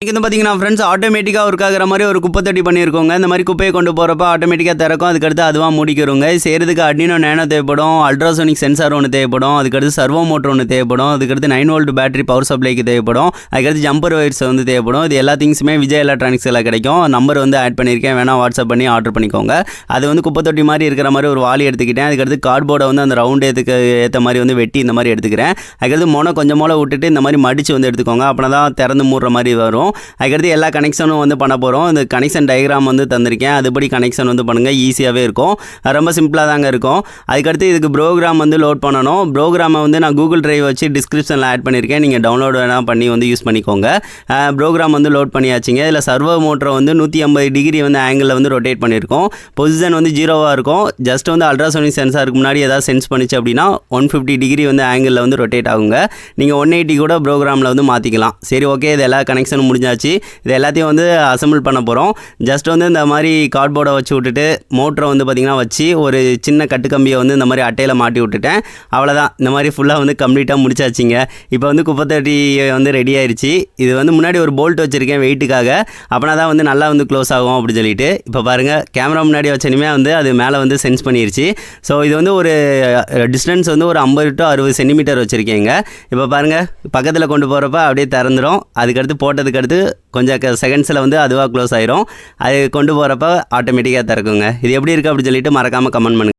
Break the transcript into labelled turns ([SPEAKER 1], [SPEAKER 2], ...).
[SPEAKER 1] இன்றைக்கி வந்து பார்த்தீங்கன்னா ஃப்ரெண்ட்ஸ் ஆட்டோமேட்டிக்காக ஒர்க் ஆகிற மாதிரி ஒரு குப்பை தொட்டி பண்ணியிருக்கோங்க. இந்த மாதிரி குப்பையை கொண்டு போகிறப்ப ஆட்டோமேட்டிக்காக திறக்கும். அதுக்கடுத்து அதுவாக மூடிக்கிறோங்க. செய்கிறதுக்கு அட்னினோ நேனோ தேவைப்படும், அல்ட்ராசோனிக் சென்சார் ஒன்று தேவைப்படும், அதுக்கடுத்து சர்வோ மோட்டர் ஒன்று தேவைப்படும், அதுக்கடுத்து 9 வோல்ட் பேட்டரி பவர் சப்ளைக்கு தேவைப்படும், அதுக்கடுத்து ஜம்பர் ஒயர்ஸ் வந்து தேவைப்படும். இது எல்லா திங்ஸுமே விஜய் எலக்ட்ரானிக்ஸில் கிடைக்கும். நம்பர் வந்து ஆட் பண்ணியிருக்கேன், வேணால் வாட்ஸ்அப் பண்ணி ஆர்டர் பண்ணிக்கோங்க. அது வந்து குப்பை தொட்டி மாதிரி இருக்கிற மாதிரி ஒரு வாளி எடுத்துக்கிட்டேன். அதுக்கடுத்து கார்ட்போர்டை வந்து அந்த ரவுண்ட் ஏற்ற மாதிரி வந்து வெட்டி இந்த மாதிரி எடுத்துக்கிறேன். அதுக்கடுத்து கொஞ்சம் விட்டுட்டு இந்த மாதிரி மடித்து வந்து எடுத்துக்கோங்க. அப்படின்னா தான் திறந்து மூடுற மாதிரி வரும். அதுக்கடுத்து எல்லா கனெக்ஷனும் வந்து பண்ண போகிறோம். இந்த கனெக்ஷன் டயக்ராம் வந்து தந்திருக்கேன். அதுபடி கனெக்ஷன் வந்து பண்ணுங்கள். ஈஸியாகவே இருக்கும், ரொம்ப சிம்பிளாக தாங்க இருக்கும். அதுக்கடுத்து இதுக்கு ப்ரோக்ராம் வந்து லோட் பண்ணணும். ப்ரோக்ராமை வந்து நான் கூகுள் டிரைவ் வச்சு டிஸ்கிரிப்ஷனில் ஆட் பண்ணியிருக்கேன். நீங்கள் டவுன்லோட் வேணால் பண்ணி வந்து யூஸ் பண்ணிக்கோங்க. ப்ரோக்ராம் வந்து லோட் பண்ணியாச்சுங்க. இதில் சர்வோ மோட்டரை வந்து 180 டிகிரி வந்து ஆங்கிளில் வந்து ரொட்டேட் பண்ணியிருக்கோம். பொசிஷன் வந்து 0வாக இருக்கும். ஜஸ்ட் வந்து அல்ட்ராசோனிக் சென்சாருக்கு முன்னாடி ஏதாவது சென்ஸ் பண்ணிச்சு அப்படின்னா 150 டிகிரி வந்து ஆங்கிளில் வந்து ரொட்டேட் ஆகுங்க. நீங்கள் 180 கூட ப்ரோக்ராமில் வந்து மாற்றிக்கலாம். சரி, ஓகே, இது எல்லா கனெக்ஷனும் முடிஞ்சாச்சு. இது எல்லாத்தையும் வந்து அசம்பிள் பண்ண போகிறோம். ஜஸ்ட் வந்து இந்த மாதிரி கார்ட்போர்டை வச்சு விட்டுட்டு மோட்டரை வந்து பார்த்திங்கன்னா வச்சு ஒரு சின்ன கட்டுக்கம்பியை வந்து இந்த மாதிரி அட்டையில் மாட்டி விட்டுட்டேன். அவ்வளோதான், இந்த மாதிரி ஃபுல்லாக வந்து கம்ப்ளீட்டாக முடிச்சாச்சிங்க. இப்போ வந்து குப்பை தொட்டி வந்து ரெடி ஆயிடுச்சு. இது வந்து முன்னாடி ஒரு போல்ட் வச்சுருக்கேன் வெயிட்டுக்காக, அப்படின்னா தான் வந்து நல்லா வந்து க்ளோஸ் ஆகும் அப்படின்னு சொல்லிட்டு. இப்போ பாருங்கள், கேமரா முன்னாடி வச்சனுமே வந்து அது மேலே வந்து சென்ஸ் பண்ணிருச்சு. ஸோ இது வந்து ஒரு டிஸ்டன்ஸ் வந்து ஒரு 50 to 60 சென்டிமீட்டர் வச்சுருக்கேங்க. இப்போ பாருங்கள், பக்கத்தில் கொண்டு போகிறப்ப அப்படியே திறந்துடும். அதுக்கடுத்து போட்டதுக்கடுத்து கொஞ்சம் செகண்ட்ஸில் வந்து அதுவாக க்ளோஸ் ஆயிரும். அது கொண்டு போகிறப்ப ஆட்டோமேட்டிக்காக திறக்குங்க. இது எப்படி இருக்குது அப்படின்னு சொல்லிட்டு மறக்காமல் கமெண்ட் பண்ணுங்கள்.